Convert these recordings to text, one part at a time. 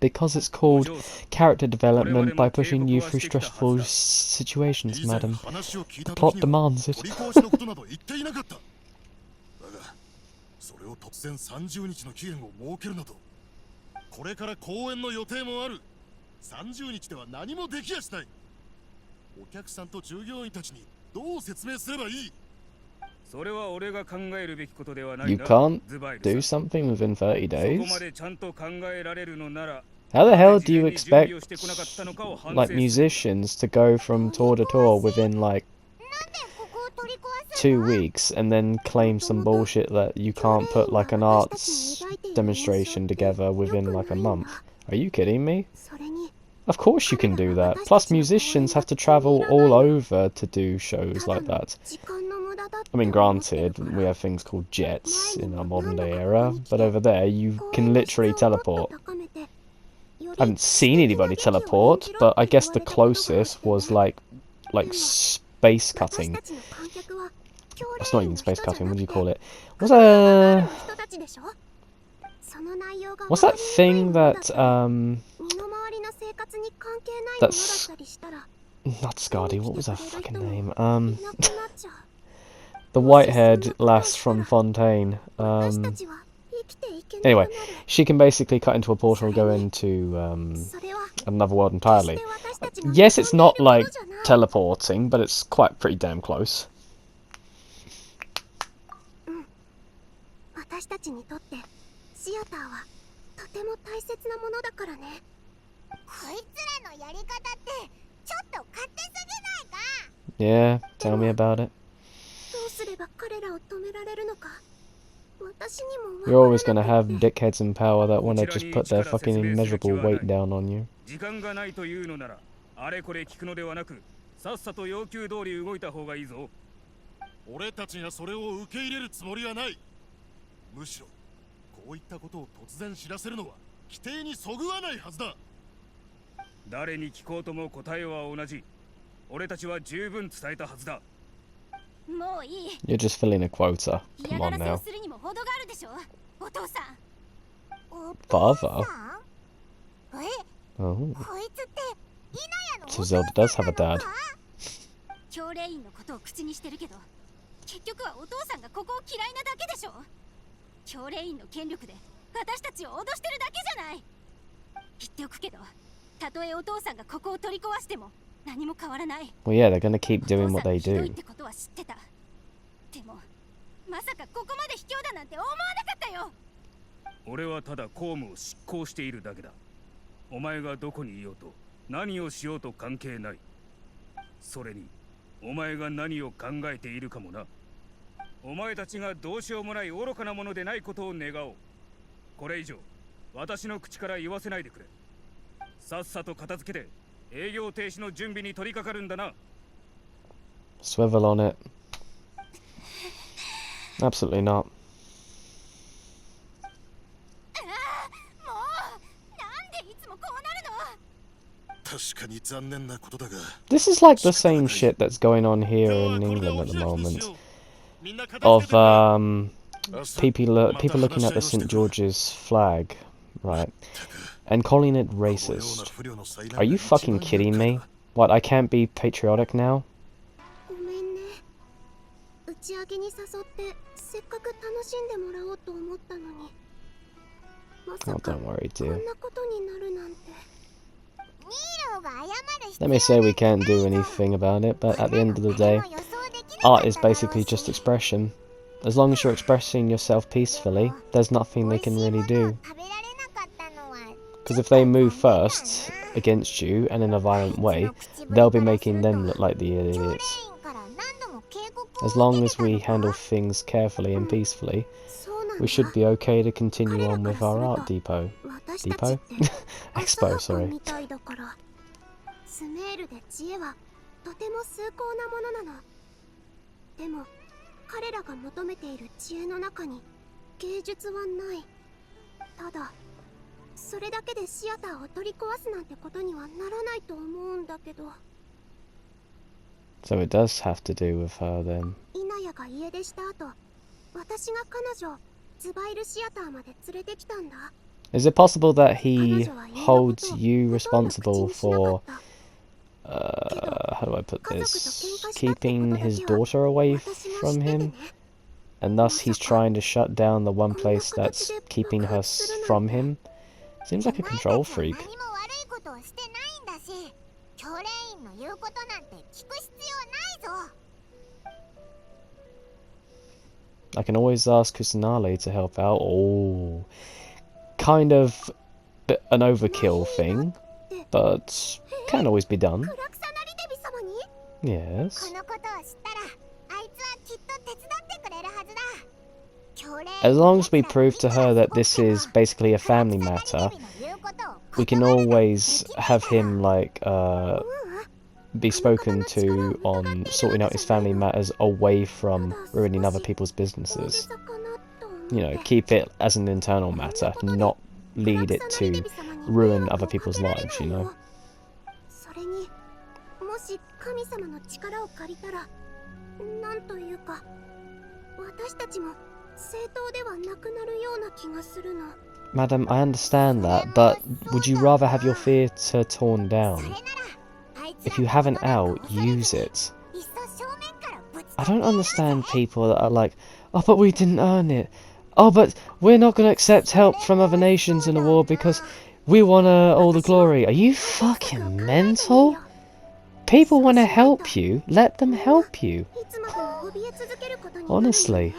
because it's called character development by pushing you through stressful situations, madam. The plot demands it. それを突然30日の期限を設けるなど、これから公演の予定もある。30日では何もできやしない。お客さんと従業員たちにどう説明すればいい？ You can't do something within 30 days? How the hell do you expect, like, musicians to go from tour to tour within, like, 2 weeks and then claim some bullshit that you can't put, like, an arts demonstration together within, like, a month? Are you kidding me? Of course you can do that. Plus, musicians have to travel all over to do shows like that. I mean, granted, we have things called jets in our modern day era, but over there you can literally teleport. I haven't seen anybody teleport, but I guess the closest was like space cutting. That's not even space cutting, what do you call it? What's that thing that, that's not Scardy, what was her fucking name? The white-haired lass from Fontaine. Anyway, she can basically cut into a portal and go into another world entirely. Yes, it's not like teleporting, but it's quite pretty damn close. Yeah, tell me about it. You're always gonna have dickheads in power that wanna just put their fucking immeasurable weight down on you. 俺たちがそれを受け入れるつもりはない。むしろこういったことを突然知らせるのは規定にそぐわないはずだ。誰に聞こうとも答えは同じ。俺たちは十分伝えたはずだ。 You're just filling a quota. Come on now. Father? Oh. So Zelda does have a dad. Well, yeah, they're gonna keep doing what they do. 俺はただ公務を執行しているだけだ。お前がどこにいようと何をしようと関係ない。それにお前が何を考えているかもな。お前たちがどうしようもない愚かなものでないことを願おう。これ以上私の口から言わせないでくれ。さっさと片付けて営業停止の準備に取り掛かるんだな。 Swivel on it. Absolutely not. This is like the same shit that's going on here in England at the moment. Of people looking at the St. George's flag, right, and calling it racist. Are you fucking kidding me? What, I can't be patriotic now? Oh, don't worry, dear. Let me say we can't do anything about it, but at the end of the day, art is basically just expression. As long as you're expressing yourself peacefully, there's nothing they can really do. Because if they move first against you and in a violent way, they'll be making them look like the idiots. As long as we handle things carefully and peacefully, we should be okay to continue on with our art depot. Depot? Expo, sorry. So it does have to do with her then. Is it possible that he holds you responsible for, how do I put this, keeping his daughter away from him? And thus he's trying to shut down the one place that's keeping her from him? Seems like a control freak. I can always ask Kusanale to help out. Oh, kind of an overkill thing, but can always be done. Yes. As long as we prove to her that this is basically a family matter, we can always have him, like, be spoken to on sorting out his family matters away from ruining other people's businesses. You know, keep it as an internal matter, not lead it to ruin other people's lives, you know? Madam, I understand that, but would you rather have your theatre torn down? If you have an out, use it. I don't understand people that are like, oh, but we didn't earn it. Oh, but we're not going to accept help from other nations in the war because we want all the glory. Are you fucking mental? People want to help you. Let them help you. Honestly.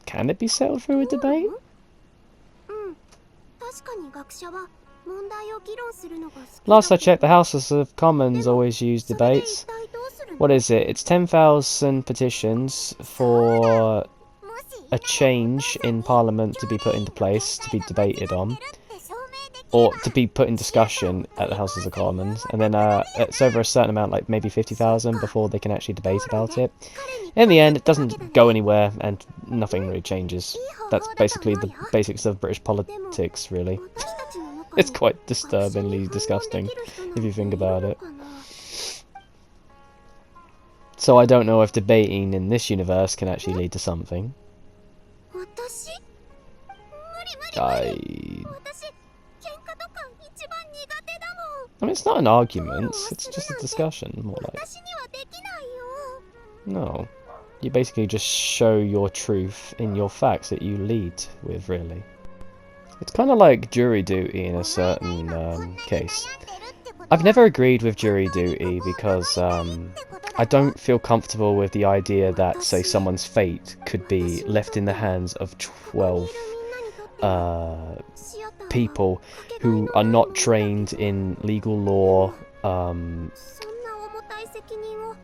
Can it be settled through a debate? Last I checked, the Houses of Commons always use debates. What is it? It's 10,000 petitions for a change in Parliament to be put into place, to be debated on, or to be put in discussion at the Houses of Commons, and then it's over a certain amount, like maybe 50,000, before they can actually debate about it. In the end, it doesn't go anywhere, and nothing really changes. That's basically the basics of British politics, really. It's quite disturbingly disgusting, if you think about it. So I don't know if debating in this universe can actually lead to something. I mean, it's not an argument, it's just a discussion, more like. No. You basically just show your truth in your facts that you lead with, really. It's kind of like jury duty in a certain case. I've never agreed with jury duty because I don't feel comfortable with the idea that, say, someone's fate could be left in the hands of 12 people who are not trained in legal law,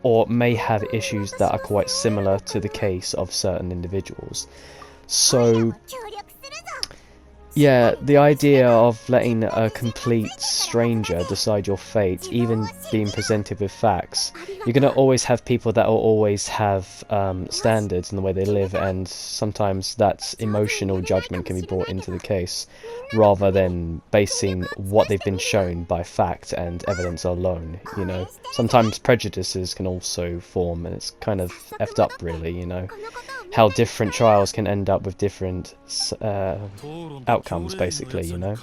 or may have issues that are quite similar to the case of certain individuals. So, yeah, the idea of letting a complete stranger decide your fate, even being presented with facts, you're going to always have people that will always have standards in the way they live, and sometimes that emotional judgment can be brought into the case, rather than basing what they've been shown by fact and evidence alone, you know. Sometimes prejudices can also form, and it's kind of effed up, really, you know. How different trials can end up with different outcomes, basically, you know.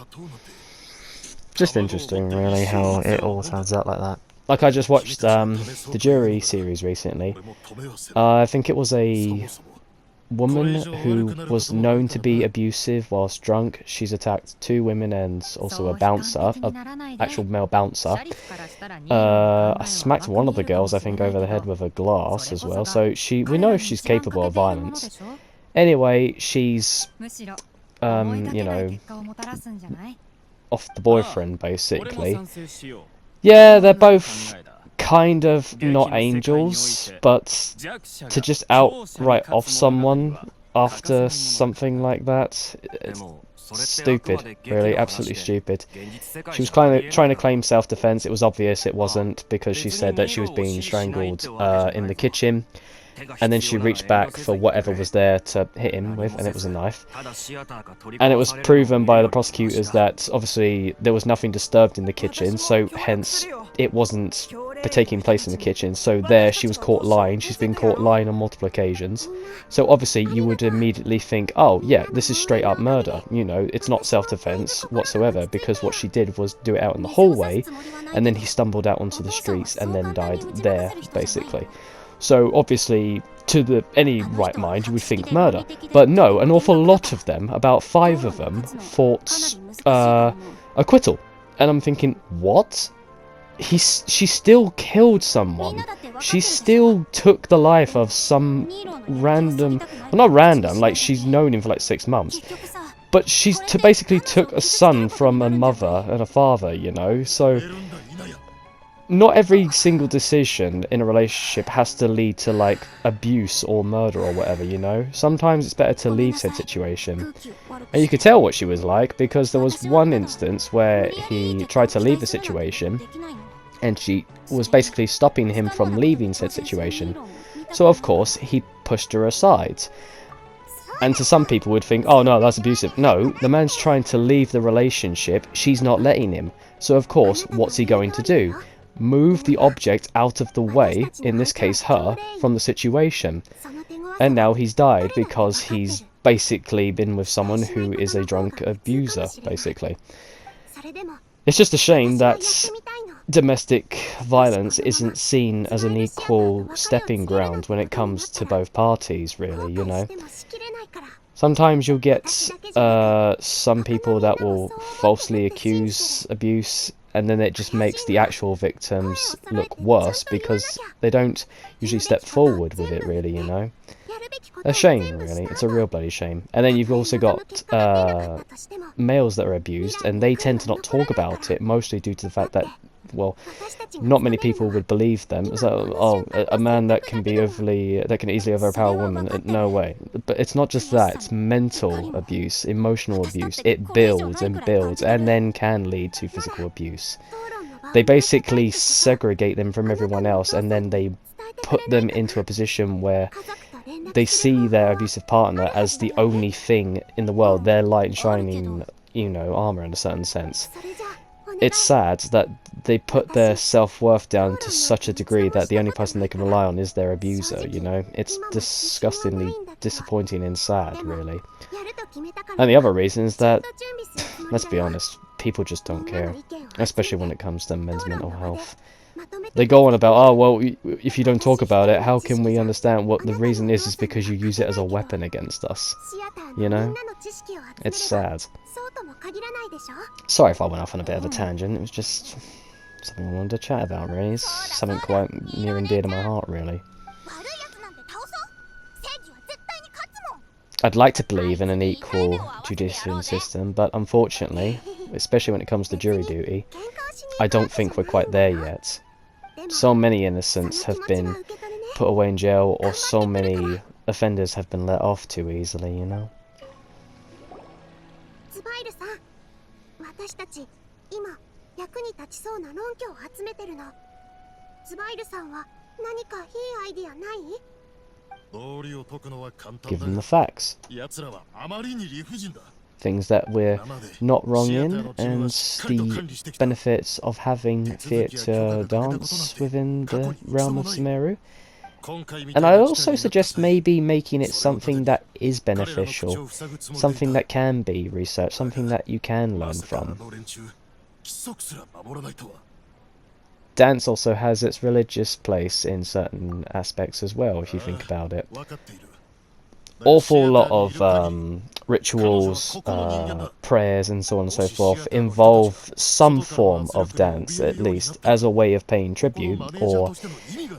Just interesting, really, how it all turns out like that. Like, I just watched the Jury series recently. I think it was a woman who was known to be abusive whilst drunk. She's attacked 2 women and also a bouncer, an actual male bouncer. I smacked one of the girls, I think, over the head with a glass as well. So we know she's capable of violence. Anyway, she's, you know, off the boyfriend, basically. Yeah, they're both kind of not angels, but to just outright off someone after something like that, Stupid, really, absolutely stupid. She was trying to claim self-defense. It was obvious it wasn't, because she said that she was being strangled in the kitchen, and then she reached back for whatever was there to hit him with, and it was a knife. And it was proven by the prosecutors that obviously there was nothing disturbed in the kitchen, so hence it wasn't taking place in the kitchen. So there she was caught lying. She's been caught lying on multiple occasions. So obviously you would immediately think, oh yeah, this is straight up murder. You know, it's not self-defense whatsoever, because what she did was do it out in the hallway, and then he stumbled out onto the streets and then died there, basically. So obviously, to any right mind, you would think murder. But no, an awful lot of them, about 5 of them, fought acquittal. And I'm thinking, what? She still killed someone. She still took the life of some random... Well, not random, like she's known him for like 6 months. But she's basically took a son from a mother and a father, you know, so... Not every single decision in a relationship has to lead to, like, abuse or murder or whatever, you know? Sometimes it's better to leave said situation. And you could tell what she was like, because there was one instance where he tried to leave the situation, and she was basically stopping him from leaving said situation. So, of course, he pushed her aside. And to some people would think, oh no, that's abusive. No, the man's trying to leave the relationship, she's not letting him. So, of course, what's he going to do? Move the object out of the way, in this case her, from the situation. And now he's died because he's basically been with someone who is a drunk abuser, basically. It's just a shame that domestic violence isn't seen as an equal stepping ground when it comes to both parties, really, you know. Sometimes you'll get some people that will falsely accuse abuse, and then it just makes the actual victims look worse because they don't usually step forward with it, really, you know. A shame, really. It's a real bloody shame. And then you've also got males that are abused, and they tend to not talk about it, mostly due to the fact that, well, not many people would believe them. So, oh, a man that can easily overpower a woman, no way. But it's not just that, it's mental abuse, emotional abuse. It builds and builds, and then can lead to physical abuse. They basically segregate them from everyone else, and then they put them into a position where they see their abusive partner as the only thing in the world, their light and shining, you know, armor in a certain sense. It's sad that they put their self-worth down to such a degree that the only person they can rely on is their abuser, you know? It's disgustingly disappointing and sad, really. And the other reason is that, let's be honest, people just don't care, especially when it comes to men's mental health. They go on about, oh, well, if you don't talk about it, how can we understand what the reason is because you use it as a weapon against us, you know? It's sad. Sorry if I went off on a bit of a tangent, it was just something I wanted to chat about, really. It's something quite near and dear to my heart, really. I'd like to believe in an equal judicial system, but unfortunately, especially when it comes to jury duty, I don't think we're quite there yet. So many innocents have been put away in jail, or so many offenders have been let off too easily, you know? Give them the facts. Things that we're not wrong in, and the benefits of having theatre dance within the realm of Sumeru. And I also suggest maybe making it something that is beneficial, something that can be researched, something that you can learn from. Dance also has its religious place in certain aspects as well, if you think about it. Awful lot of rituals, prayers and so on and so forth involve some form of dance, at least, as a way of paying tribute, or,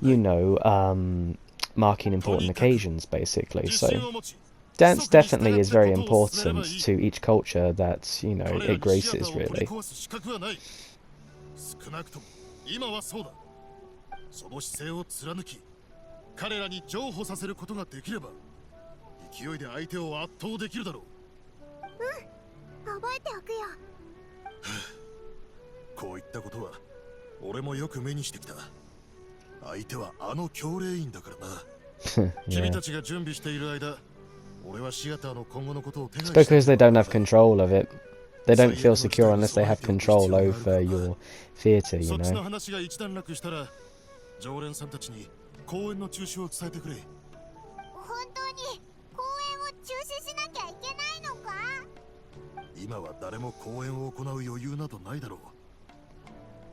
you know, marking important occasions, basically. So, dance definitely is very important to each culture that, you know, it graces, really. こういったことは俺もよく目にしてきた。相手はあの教令員だからな。君 Yeah. たちが準備している間、俺はシアターの今後のことを手配 It's して because they いる don't の have だ。 control of it. They don't feel secure unless they have control over your theatre, you そっちの know. 話が一段落したら、常連さんたちに公演の中止を伝えてくれ。本当に公演を中止しなきゃいけないのか？今は誰も公演を行う余裕などないだろう。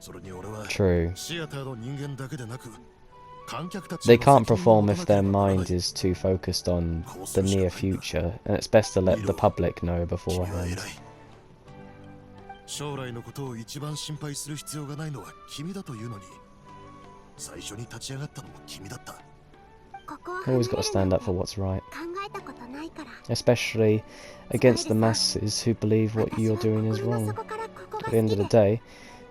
それに俺は True. シアターの人間だけでなく、観客たち They の can't 責任を perform 持 if た their なければならない。 mind is too focused on the near future, and it's best to let the public know 君は beforehand. 偉い。将来のことを一番心配する必要がないのは君だというのに、最初に立ち上がったのも君だった。 Always got to stand up for what's right, 考えたことないから。 especially against the masses who believe what you're doing is wrong. At the end of the day,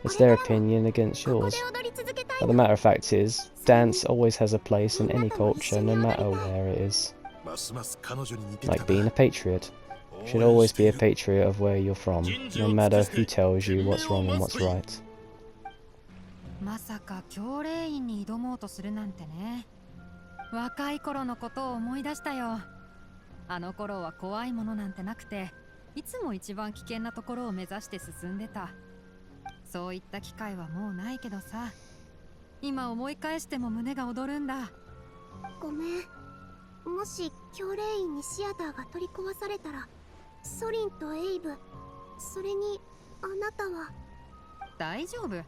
it's their opinion against ここ yours. で踊り続けたい But the の。 matter of fact is, dance always has a place in any culture, no matter where it is. ますます彼女に似てき Like た being a な。 patriot. Should always be a patriot of where you're from, no matter who tells you what's wrong and what's right. まさか教令員に挑もうとするなんてね。若い頃のことを思い出したよ。あの頃は怖いものなんてなくて、いつも一番危険なところを目指して進んでた。そういった機会はもうないけどさ、今思い返しても胸が躍るんだ。ごめん。もし教令員にシアターが取り壊されたら、ソリンとエイブ、それにあなたは。大丈夫。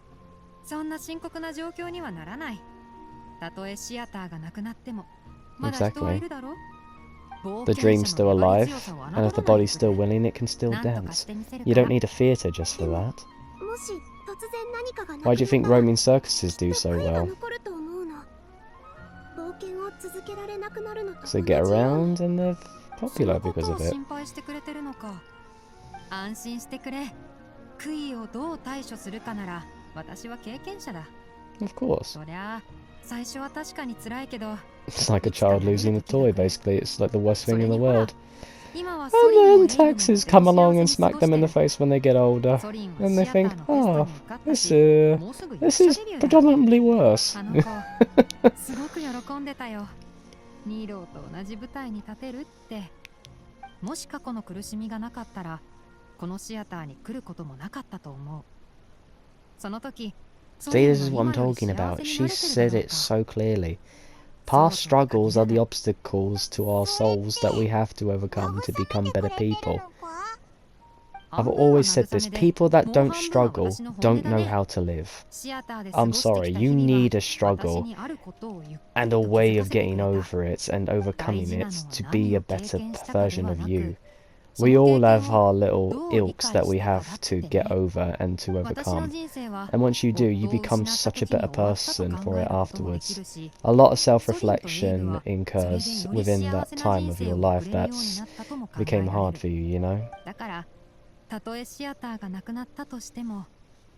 そんな深刻な状況にはならない。たとえシアターがなくなっても、まだ人はいるだろ。 The dream's still alive, and if the body's still willing, it can still dance. You don't need a theatre just for that. もし突然何かがなくな Why っ do you た think ら roaming circuses do きっと so 悔いが well? 残ると思うの。冒険を続けられなくなるのと Because they 同じ get ように。 around and they're そ popular のこ because とを of it. 心配してくれてるのか。安心してくれ。悔いをどう対処するかなら私は経験者だ。 Of course. そりゃあ最初は確かに辛いけど、 It's like a child losing a toy, basically. It's like the worst そ thing れ in に the ほら world. 今は And ソリンもエイ then ブも taxes とて come も along 幸 and せに smack 過ご them し in て the る。 face when they get older. ソリンは And they シア think, ターのフェスタに oh, 受かった this, し、もうすぐ役 this 者 is デビューだ。 predominantly worse. あの子、すごく喜んでたよ。ニーローと同じ舞台に立てるって。もし過去の苦しみがなかったら、このシアターに来ることもなかったと思う。その時、ソ See, リン this は is 今 what I'm より talking 幸 about. せに She なれてる said だろう it か。 so clearly. Past struggles are the obstacles to our souls that we have to overcome to become better people. I've always said this, people that don't struggle don't know how to live. I'm sorry, you need a struggle and a way of getting over it and overcoming it to be a better version of you. We all have our little ilks that we have to get over and to overcome. And once you do, you become such a better person for it afterwards. A lot of self-reflection incurs within that time of your life that's became hard for you, you know? だからたとえシアターがなくなったとしても、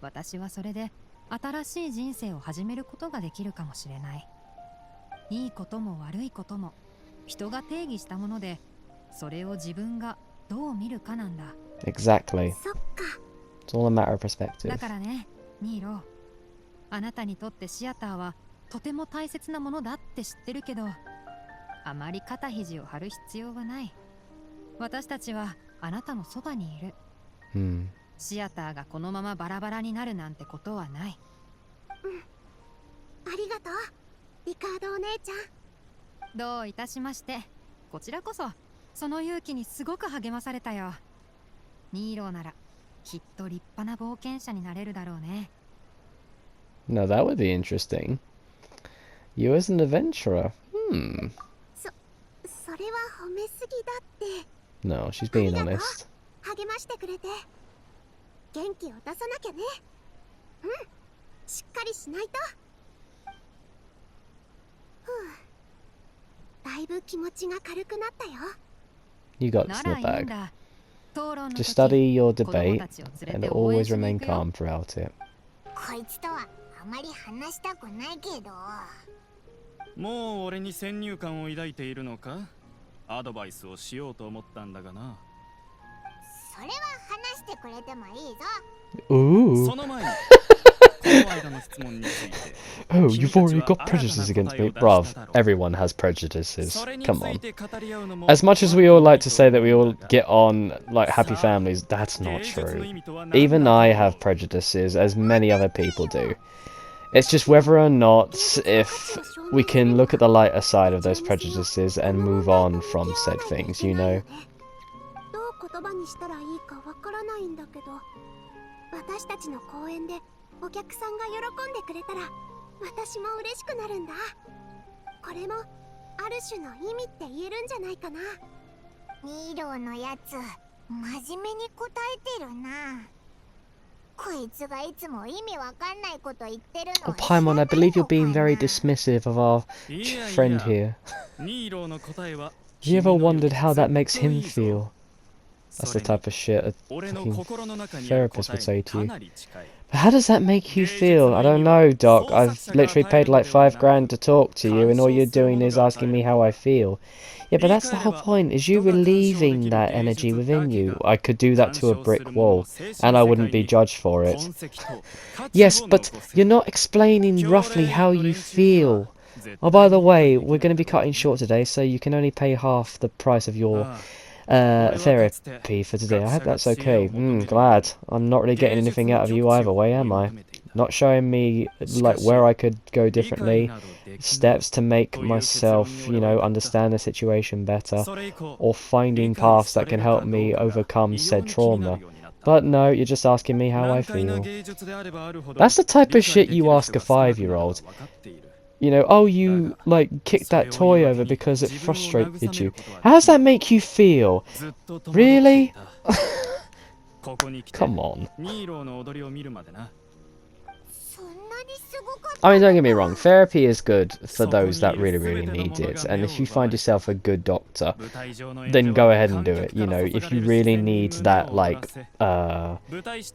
私はそれで新しい人生を始めることができるかもしれない。いいことも悪いことも人が定義したもので、それを自分がどう見るかなんだ。 Exactly. そっか。 It's all a matter of だ perspective. からね、ニーロー、あなたにとってシアターはとても大切なものだって知ってるけど、あまり肩肘を張る必要はない。私たちはあなたのそばにいる。Hmm. シアターがこのままバラバラになるなんてことはない。ありがとう、リカードお姉ちゃん。どういたしまして。こちらこそその勇気にすごく励まされたよ。ニーローならきっと立派な冒険者になれるだろうね。 Now that would be interesting. You as an adventurer. Hmm. それは褒めすぎだって。 No, she's being honest. 励ましてくれて。元気を出さなきゃね。うん、しっかりしないと。ふう、だいぶ気持ちが軽くなったよ。 You got な this in ら the いいん bag. だ。討論の Just 時 study your 子供 debate たちを連れ and て応援 always しに remain 行くよ。 calm throughout it. こいつとはあまり話したくないけど。もう俺に先入観を抱いているのか？アドバイスをしようと思ったんだがな。それは話してくれてもいいぞ。 Ooh. その前にこの間の質問について Oh, you've already got prejudices against me. Bruv, everyone has prejudices. それにつ Come い on. て語り合うのも As much as we all like to say that we all get on like happy families, that's not 芸術の true. 意味とは何だと Even I have prejudices, as many other people do. It's just whether or not if we can look at the lighter side of those prejudices and move on from said things, you know? どう言葉にしたらいいかわからないんだけど、私たちの公演でお客さんが喜んでくれたら私も嬉しくなるんだ。これもある種の意味って言えるんじゃないかな。ニーローのやつ真面目に答えてるな。こいつがいつも意味わかんないこと言ってるの。 Oh, Paimon, I believe you're being very dismissive of our いやい friend や here. ニーローの答えは Have you ever 君の wondered how that makes ずっとい him いぞ feel? That's そ the れに type of shit a 俺の fucking 心の中にある therapist 答 would say えに to か you. なり近い But how does that make you feel? I don't know, Doc. I've literally paid like 5 grand to talk to you, and all you're doing is asking me how I feel. Yeah, but that's the whole point, is you relieving that energy within you. I could do that to a brick wall, and I wouldn't be judged for it. Yes, but you're not explaining roughly how you feel. Oh, by the way, we're going to be cutting short today, so you can only pay half the price of your therapy for today. I hope that's okay. Glad. I'm not really getting anything out of you either way, am I? Not showing me like where I could go differently, steps to make myself, you know, understand the situation better, or finding paths that can help me overcome said trauma. But no, you're just asking me how I feel. That's the type of shit you ask a 5-year-old. You know, oh, you, like, kicked that toy over because it frustrated you. How does that make you feel? Really? Come on. ニーローの踊りを見るまでな I mean, don't get me wrong, therapy is good for those that really, really need it, and if you find yourself a good doctor, then go ahead and do it, you know, if you really need that, like,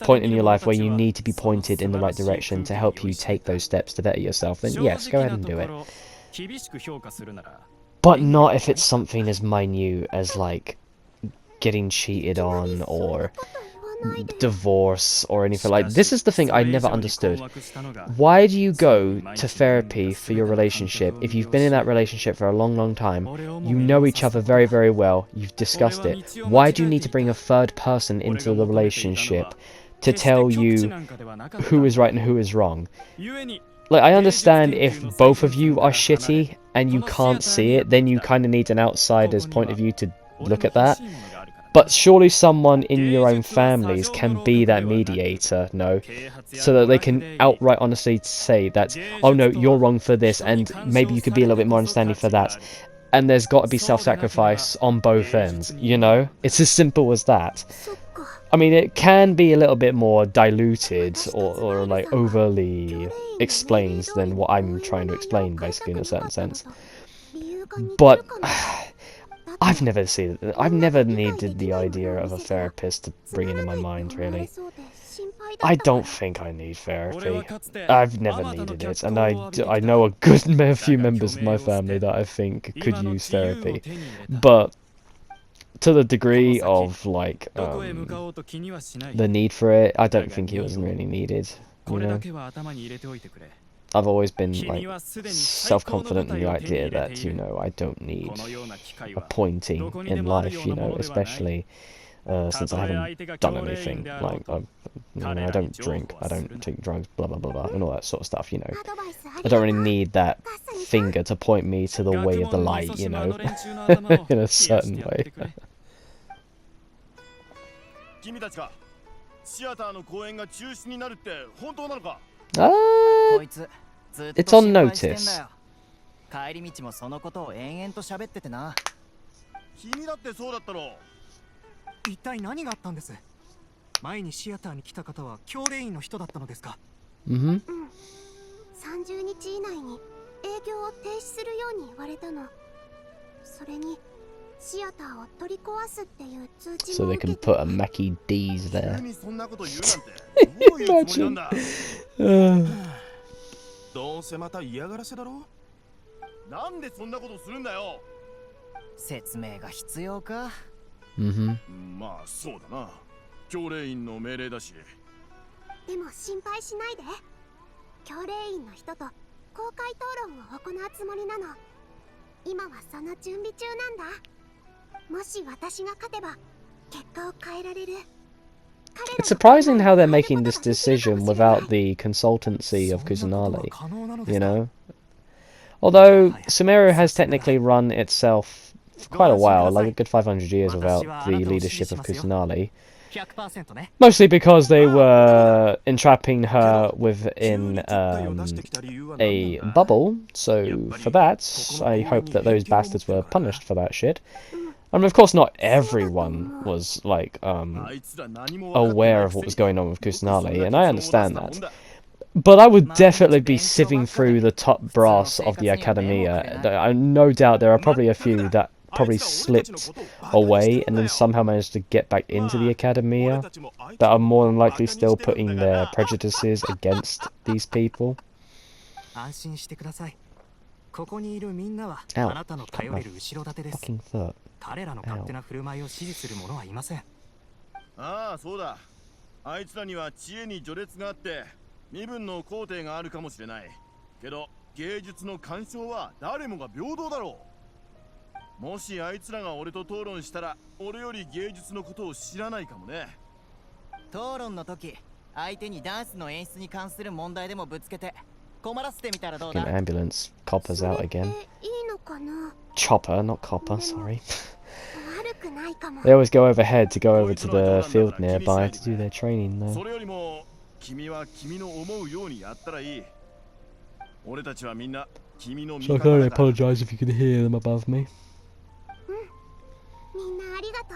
point in your life where you need to be pointed in the right direction to help you take those steps to better yourself, then yes, go ahead and do it. But not if it's something as minute as, like, getting cheated on, or divorce or anything like this. Is the thing I never understood. Why do you go to therapy for your relationship if you've been in that relationship for a long time, you know each other very, very well, you've discussed it? Why do you need to bring a third person into the relationship to tell you who is right and who is wrong? Like, I understand if both of you are shitty and you can't see it, then you kind of need an outsider's point of view to look at that. But surely someone in your own families can be that mediator, no? So that they can outright honestly say that, oh no, you're wrong for this, and maybe you could be a little bit more understanding for that. And there's got to be self-sacrifice on both ends, you know? It's as simple as that. I mean, it can be a little bit more diluted or like overly explained than what I'm trying to explain, basically, in a certain sense. But I've never needed the idea of a therapist to bring into my mind, really. I don't think I need therapy. I've never needed it, and I know a few members of my family that I think could use therapy. But to the degree of, like, the need for it, I don't think it was really needed, you know? I've always been, like, self-confident in the idea that, you know, I don't need a pointing in life, you know, especially since I haven't done anything. Like, I don't drink, I don't take drugs, blah, blah, blah, blah, and all that sort of stuff, you know. I don't really need that finger to point me to the way of the light, you know, in a certain way. It's on notice. 帰り道もそのことを延々と喋っててな。君だってそうだったろ。一体何があったんです？前にシアターに来た方は教練員の人だったのですか？30日以内に営業を停止するように言われたの。それにシアターを取り壊すっていう通知も受けて。 So they can put a Mackie D's there. Imagine. どうせまた嫌がらせだろ。なんでそんなことするんだよ。説明が必要か。まあそうだな。教令員の命令だし。でも心配しないで。教令員の人と公開討論を行うつもりなの。今はその準備中なんだ。もし私が勝てば結果を変えられる。 It's surprising how they're making this decision without the consultancy of Kusanali, you know? Although Sumeru has technically run itself for quite a while, like a good 500 years without the leadership of Kusanali. Mostly because they were entrapping her within a bubble, so for that, I hope that those bastards were punished for that shit. I mean, of course, not everyone was, like, aware of what was going on with Kusanali, and I understand that. But I would definitely be sieving through the top brass of the Academia. No doubt there are probably a few that probably slipped away and then somehow managed to get back into the Academia that are more than likely still putting their prejudices against these people. Ow. Got my fucking foot. Ow. ああ、そうだ。あいつらには知恵に序列があって、身分の肯定があるかもしれない。けど、芸術の鑑賞は誰もが平等だろう。もしあいつらが俺と討論したら、俺より芸術のことを知らないかもね。討論の時、相手にダンスの演出に関する問題でもぶつけて困らせてみたらどうだ。 Fucking ambulance. Copper's out again. いいのかな。 Chopper, not Copper, sorry. They always go overhead to go over to the field nearby to do their training though. それよりも、君は君の思うようにやったらいい。俺たちはみんな君の味 So I 方 can only だから。 apologise if you can hear them above me. みんなありがと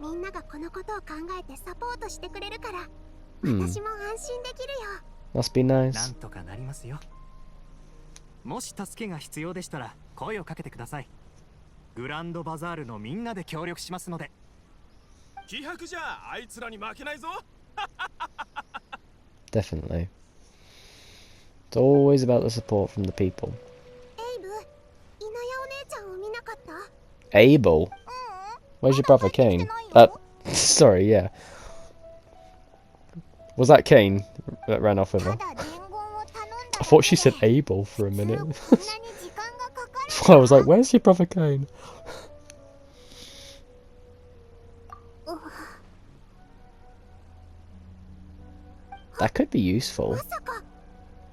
う。みんながこのことを考えてサポートしてくれるから、私も安心できるよ。 Must be なん nice. とかなりますよ。もし助けが必要でしたら声をかけてください。グランドバザールのみんなで協力しますので。気迫じゃあいつらに負けないぞ。 Definitely. It's always about the support from the people. エイブ、イナヤお姉ちゃんを見なかった？ Abel? Where's your brother Kane? Sorry, yeah. Was that Kane that ran off with her? I thought she said Abel for a minute. I was like, where's your brother Kane? That could be useful.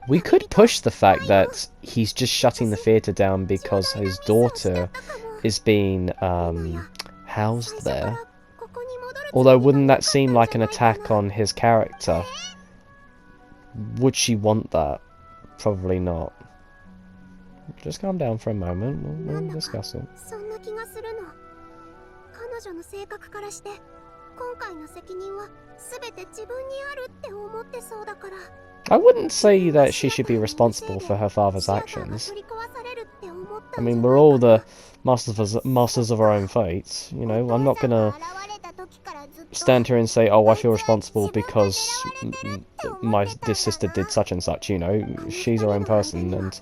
We could push the fact that he's just shutting the theatre down because his daughter is being housed there. Although, wouldn't that seem like an attack on his character? Would she want that? Probably not. Just calm down for a moment, we'll discuss it. そんな気がするの。彼女の性格からして、今回の責任は全て自分にあるって思ってそうだから。 I wouldn't say that she should be responsible for her father's actions. I mean, we're all the masters of our own fates. You know, I'm not gonna stand here and say, oh, I feel responsible because this sister did such and such. You know, she's her own person and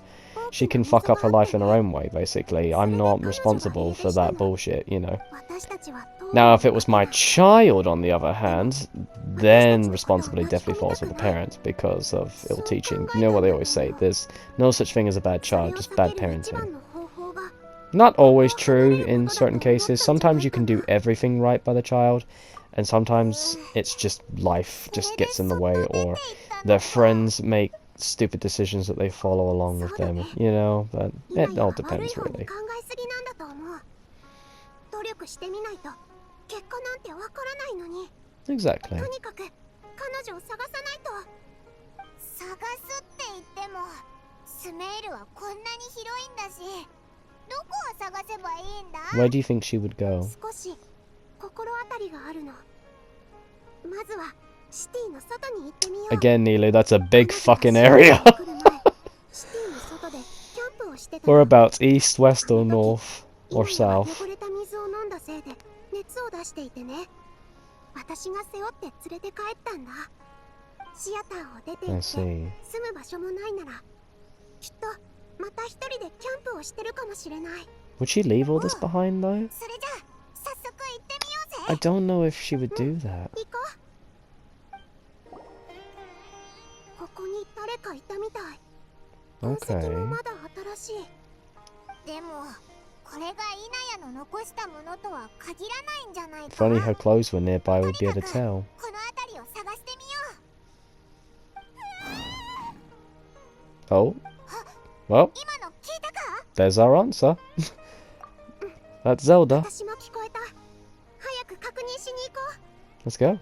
she can fuck up her life in her own way, basically. I'm not responsible for that bullshit, you know. Now, if it was my child, on the other hand, then responsibility definitely falls with the parent because of ill teaching. You know what they always say, there's no such thing as a bad child, just bad parenting. Not always true in certain cases. Sometimes you can do everything right by the child, and sometimes it's just life just gets in the way, or their friends make stupid decisions that they follow along with them, you know, but it all depends really. Exactly. スメールはこんなに広いんだし、どこを探せばいいんだ？ Where do you think she would go? 少し心当たりがあるの。まずはシティの外に行ってみよう。 Again, Neely, that's a big fucking area. Whereabouts? East, west, or north, or south? 汚れた水を飲んだせいで熱を出していてね。私が背負って連れて帰ったんだ。シアターを出て行って住む場所もないなら、きっとまた一人でキャンプをしてるかもしれない。 Would she leave all this behind though? それじゃあ早速行ってみようぜ。I don't know if she would do that. 行こう。ここに誰かいたみたい。痕跡も Okay. まだ新しい。でもこれがイナヤの残したものとは限らないんじゃない If か。 only her clothes were nearby, we'd be able to tell. この辺りを探してみよ Oh. Well, う。今の聞いたか？ there's our answer. That's Zelda. 私も聞こえた。早く確認しに行こう。 Let's go.